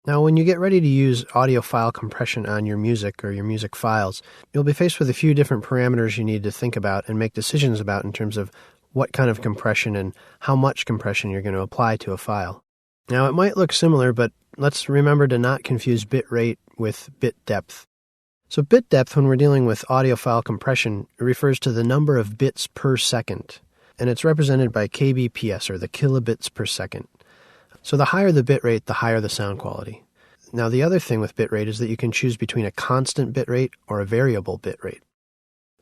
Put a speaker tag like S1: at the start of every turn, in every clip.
S1: Now, when you get ready to use audio file compression on your music or your music files, you'll be faced with a few different parameters you need to think about and make decisions about in terms of what kind of compression and how much compression you're going to apply to a file. Now, it might look similar, but let's remember to not confuse bit rate with bit depth. So bit depth, when we're dealing with audio file compression, refers to the number of bits per second, and it's represented by kbps, or the kilobits per second. So the higher the bit rate, the higher the sound quality. Now, the other thing with bit rate is that you can choose between a constant bit rate or a variable bit rate.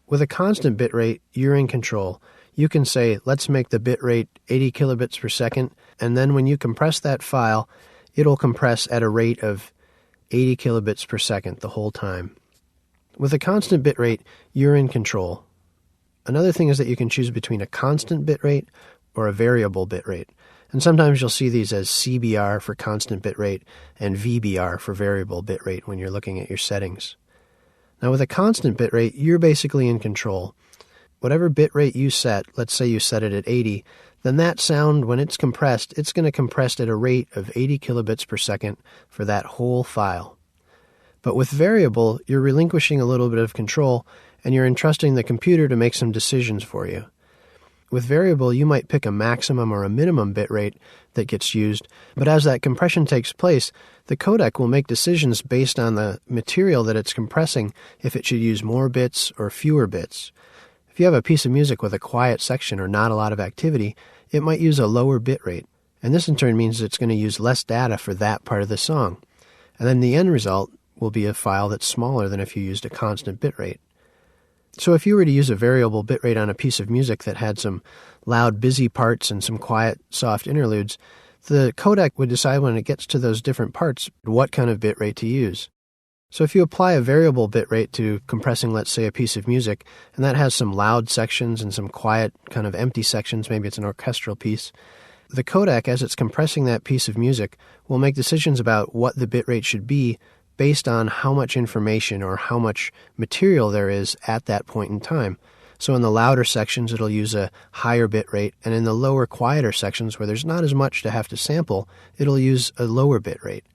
S1: With a constant bit rate, you're in control. You can say, let's make the bit rate 80 kilobits per second, and then when you compress that file, it'll compress at a rate of 80 kilobits per second the whole time. With a constant bit rate, you're in control. Another thing is that you can choose between a constant bit rate or a variable bit rate. And sometimes you'll see these as CBR for constant bit rate and VBR for variable bit rate when you're looking at your settings. Now, with a constant bit rate, you're basically in control. Whatever bit rate you set, let's say you set it at 80, then that sound, when it's compressed, it's going to compress at a rate of 80 kilobits per second for that whole file. But with variable, you're relinquishing a little bit of control, and you're entrusting the computer to make some decisions for you. With variable, you might pick a maximum or a minimum bit rate that gets used, but as that compression takes place, the codec will make decisions based on the material that it's compressing if it should use more bits or fewer bits. If you have a piece of music with a quiet section or not a lot of activity, it might use a lower bit rate, and this in turn means it's going to use less data for that part of the song. And then the end result will be a file that's smaller than if you used a constant bit rate. So if you were to use a variable bitrate on a piece of music that had some loud, busy parts and some quiet, soft interludes, the codec would decide when it gets to those different parts what kind of bitrate to use. So if you apply a variable bitrate to compressing, let's say, a piece of music, and that has some loud sections and some quiet, kind of empty sections, maybe it's an orchestral piece, the codec, as it's compressing that piece of music, will make decisions about what the bitrate should be based on how much information or how much material there is at that point in time. So in the louder sections, it'll use a higher bit rate, and in the lower, quieter sections where there's not as much to have to sample, it'll use a lower bit rate.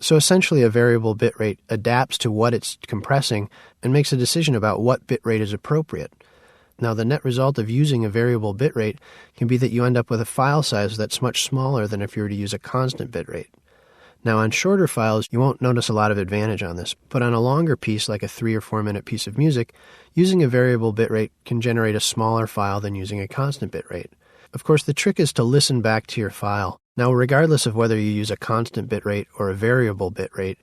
S1: So essentially, a variable bit rate adapts to what it's compressing and makes a decision about what bit rate is appropriate. Now, the net result of using a variable bit rate can be that you end up with a file size that's much smaller than if you were to use a constant bit rate. Now, on shorter files, you won't notice a lot of advantage on this, but on a longer piece, like a 3 or 4 minute piece of music, using a variable bitrate can generate a smaller file than using a constant bitrate. Of course, the trick is to listen back to your file. Now, regardless of whether you use a constant bitrate or a variable bitrate,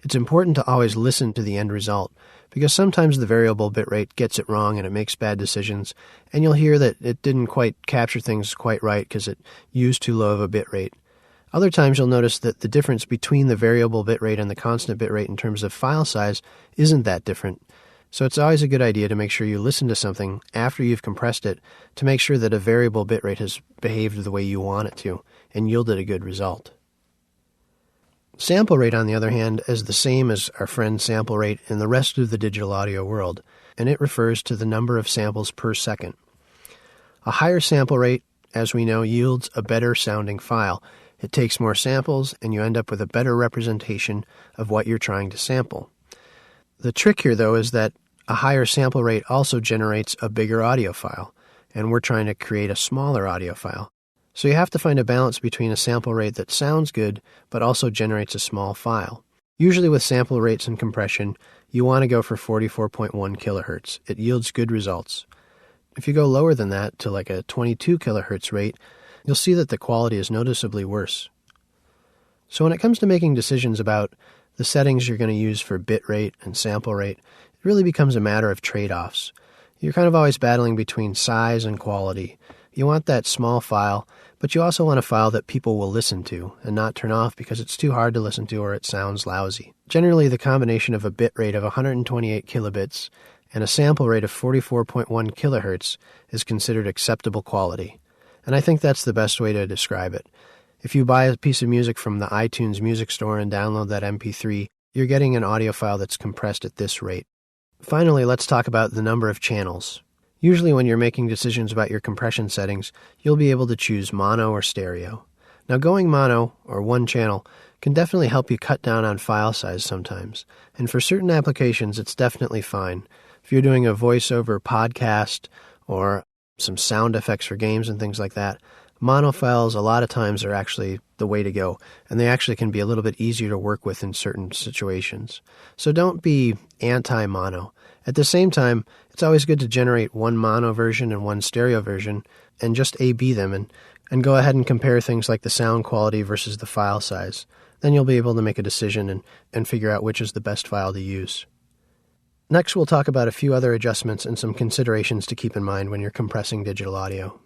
S1: it's important to always listen to the end result, because sometimes the variable bitrate gets it wrong and it makes bad decisions, and you'll hear that it didn't quite capture things quite right because it used too low of a bitrate. Other times you'll notice that the difference between the variable bitrate and the constant bitrate in terms of file size isn't that different. So it's always a good idea to make sure you listen to something after you've compressed it to make sure that a variable bitrate has behaved the way you want it to and yielded a good result. Sample rate, on the other hand, is the same as our friend sample rate in the rest of the digital audio world, and it refers to the number of samples per second. A higher sample rate, as we know, yields a better sounding file. It takes more samples, and you end up with a better representation of what you're trying to sample. The trick here, though, is that a higher sample rate also generates a bigger audio file, and we're trying to create a smaller audio file. So you have to find a balance between a sample rate that sounds good, but also generates a small file. Usually with sample rates and compression, you want to go for 44.1 kilohertz. It yields good results. If you go lower than that, to like a 22 kilohertz rate, you'll see that the quality is noticeably worse. So when it comes to making decisions about the settings you're going to use for bit rate and sample rate, it really becomes a matter of trade-offs. You're kind of always battling between size and quality. You want that small file, but you also want a file that people will listen to and not turn off because it's too hard to listen to or it sounds lousy. Generally, the combination of a bit rate of 128 kilobits and a sample rate of 44.1 kilohertz is considered acceptable quality. And I think that's the best way to describe it. If you buy a piece of music from the iTunes Music Store and download that MP3, you're getting an audio file that's compressed at this rate. Finally, let's talk about the number of channels. Usually when you're making decisions about your compression settings, you'll be able to choose mono or stereo. Now, going mono, or one channel, can definitely help you cut down on file size sometimes. And for certain applications, it's definitely fine. If you're doing a voiceover podcast or some sound effects for games and things like that, mono files a lot of times are actually the way to go, and they actually can be a little bit easier to work with in certain situations. So don't be anti-mono. At the same time, it's always good to generate one mono version and one stereo version and just A/B them and go ahead and compare things like the sound quality versus the file size. Then you'll be able to make a decision and figure out which is the best file to use. Next, we'll talk about a few other adjustments and some considerations to keep in mind when you're compressing digital audio.